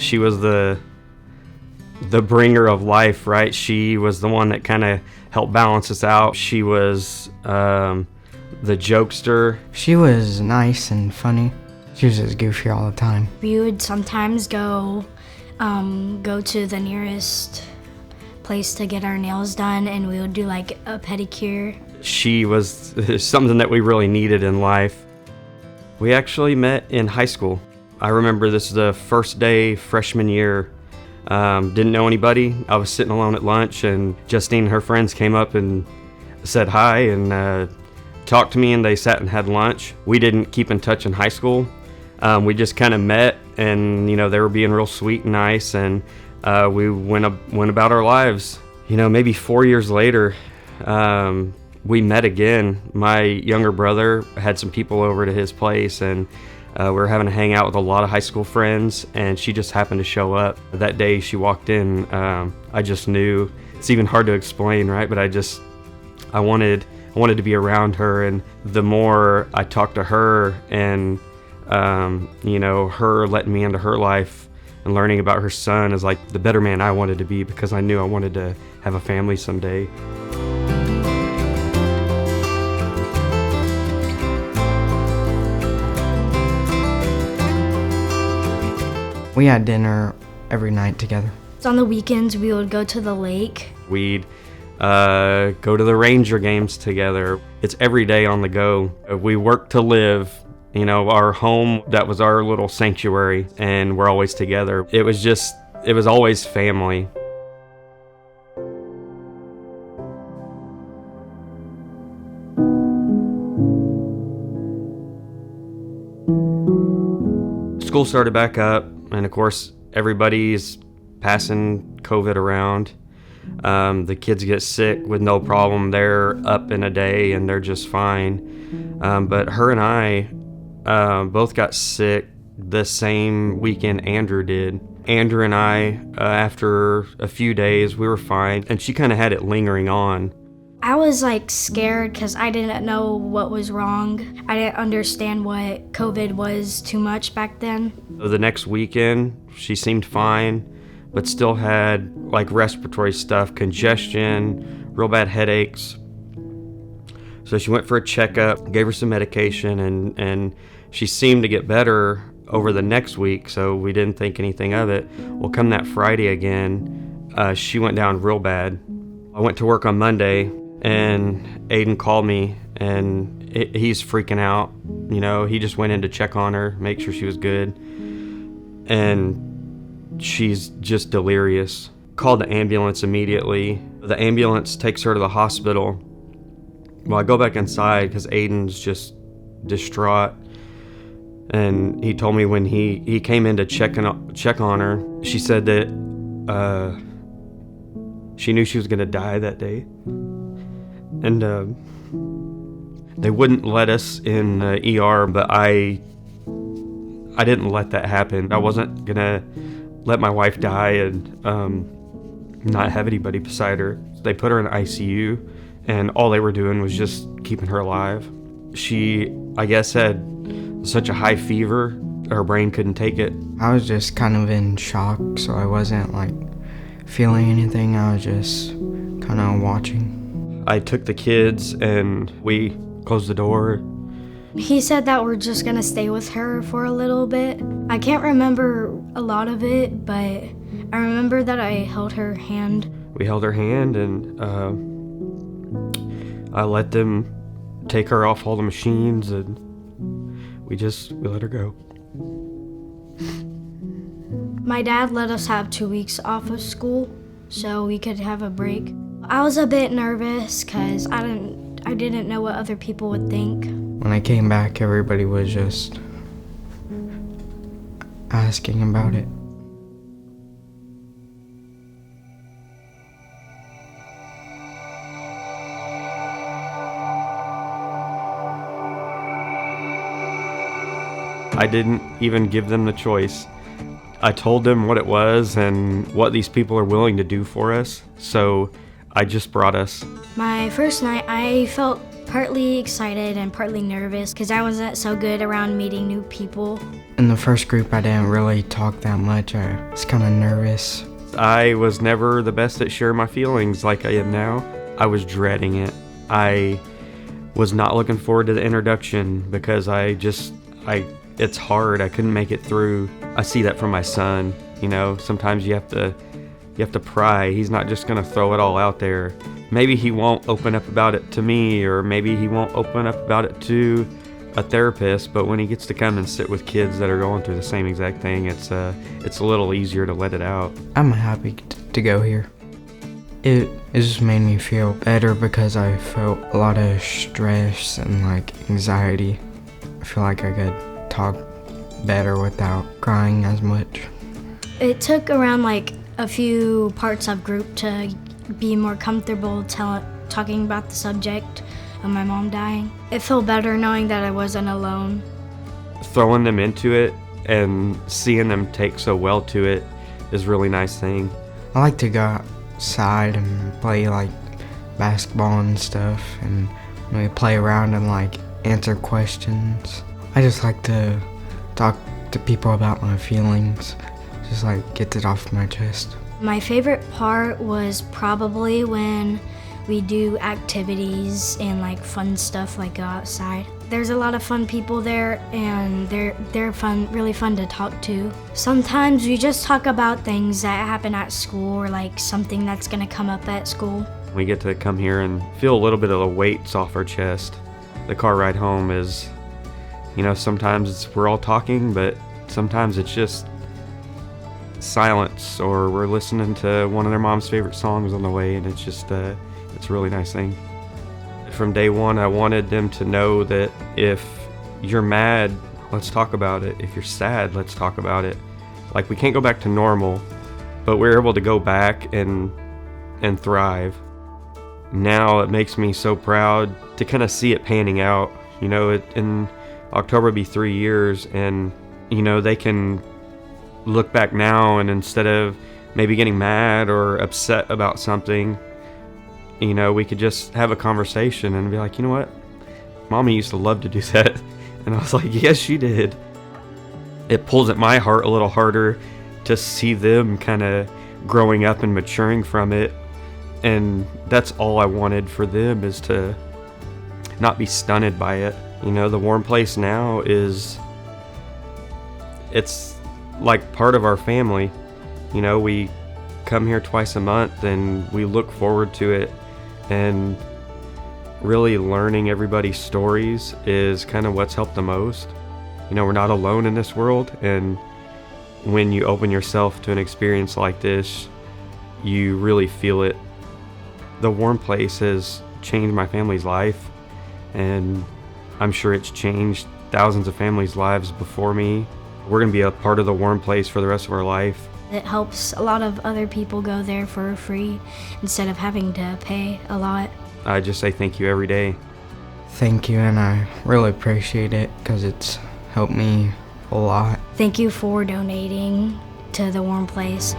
She was the bringer of life, right? She was the one that kind of helped balance us out. She was the jokester. She was nice and funny. She was just goofy all the time. We would sometimes go to the nearest place to get our nails done, and we would do like a pedicure. She was something that we really needed in life. We actually met in high school. I remember this is the first day freshman year. Didn't know anybody. I was sitting alone at lunch, and Justine and her friends came up and said hi and talked to me, and they sat and had lunch. We didn't keep in touch in high school. We just kind of met, and they were being real sweet and nice, and we went about our lives. Maybe 4 years later, we met again. My younger brother had some people over to his place, and we were having to hang out with a lot of high school friends, and she just happened to show up. That day she walked in, I just knew. It's even hard to explain, right? But I wanted to be around her, and the more I talked to her and her letting me into her life and learning about her son is like the better man I wanted to be, because I knew I wanted to have a family someday. We had dinner every night together. On the weekends, we would go to the lake. We'd go to the Ranger games together. It's every day on the go. We work to live. Our home, that was our little sanctuary, and we're always together. It was always family. School started back up, and of course, everybody's passing COVID around. The kids get sick with no problem. They're up in a day and they're just fine. But her and I both got sick the same weekend Andrew did. Andrew and I, after a few days, we were fine, and she kind of had it lingering on. I was scared because I didn't know what was wrong. I didn't understand what COVID was too much back then. The next weekend, she seemed fine, but still had respiratory stuff, congestion, real bad headaches. So she went for a checkup, gave her some medication, and she seemed to get better over the next week, so we didn't think anything of it. Well, come that Friday again, she went down real bad. I went to work on Monday, and Aiden called me, and he's freaking out. He just went in to check on her, make sure she was good, and she's just delirious. Called the ambulance immediately. The ambulance takes her to the hospital. Well, I go back inside because Aiden's just distraught, and he told me when he came in to check on her, she said that she knew she was going to die that day. And they wouldn't let us in the ER, but I didn't let that happen. I wasn't gonna let my wife die and not have anybody beside her. They put her in the ICU, and all they were doing was just keeping her alive. She, I guess, had such a high fever, her brain couldn't take it. I was just kind of in shock, so I wasn't feeling anything. I was just kind of watching. I took the kids and we closed the door. He said that we're just gonna stay with her for a little bit. I can't remember a lot of it, but I remember that I held her hand. We held her hand, and I let them take her off all the machines, and we let her go. My dad let us have 2 weeks off of school so we could have a break. I was a bit nervous because I didn't know what other people would think. When I came back, everybody was just asking about it. I didn't even give them the choice. I told them what it was and what these people are willing to do for us, so I just brought us. My first night, I felt partly excited and partly nervous because I wasn't so good around meeting new people. In the first group, I didn't really talk that much. I was kind of nervous. I was never the best at sharing my feelings like I am now. I was dreading it. I was not looking forward to the introduction because it's hard. I couldn't make it through. I see that from my son. You know, sometimes you have to pry. He's not just gonna throw it all out there. Maybe he won't open up about it to me, or maybe he won't open up about it to a therapist, but when he gets to come and sit with kids that are going through the same exact thing, it's a little easier to let it out. I'm happy to go here. It just made me feel better because I felt a lot of stress and anxiety. I feel like I could talk better without crying as much. It took around a few parts of group to be more comfortable talking about the subject of my mom dying. It felt better knowing that I wasn't alone. Throwing them into it and seeing them take so well to it is a really nice thing. I like to go outside and play basketball and stuff, and we play around and answer questions. I just like to talk to people about my feelings, just get it off my chest. My favorite part was probably when we do activities and fun stuff go outside. There's a lot of fun people there, and they're fun, really fun to talk to. Sometimes we just talk about things that happen at school, or something that's gonna come up at school. We get to come here and feel a little bit of the weights off our chest. The car ride home is, sometimes we're all talking, but sometimes it's just silence, or we're listening to one of their mom's favorite songs on the way, and it's just it's a really nice thing. From day one, I wanted them to know that if you're mad, let's talk about it. If you're sad, let's talk about it. We can't go back to normal, but we're able to go back and thrive. Now it makes me so proud to kind of see it panning out. In October it'll be 3 years, and they can look back now, and instead of maybe getting mad or upset about something, we could just have a conversation and be like, you know what? Mommy used to love to do that. And I was like, yes, she did. It pulls at my heart a little harder to see them kind of growing up and maturing from it. And that's all I wanted for them, is to not be stunted by it. The warm place now it's part of our family. We come here twice a month, and we look forward to it. And really learning everybody's stories is kind of what's helped the most. We're not alone in this world, and when you open yourself to an experience like this, you really feel it. The warm place has changed my family's life, and I'm sure it's changed thousands of families' lives before me. We're going to be a part of the warm place for the rest of our life. It helps a lot of other people go there for free instead of having to pay a lot. I just say thank you every day. Thank you, and I really appreciate it because it's helped me a lot. Thank you for donating to the warm place.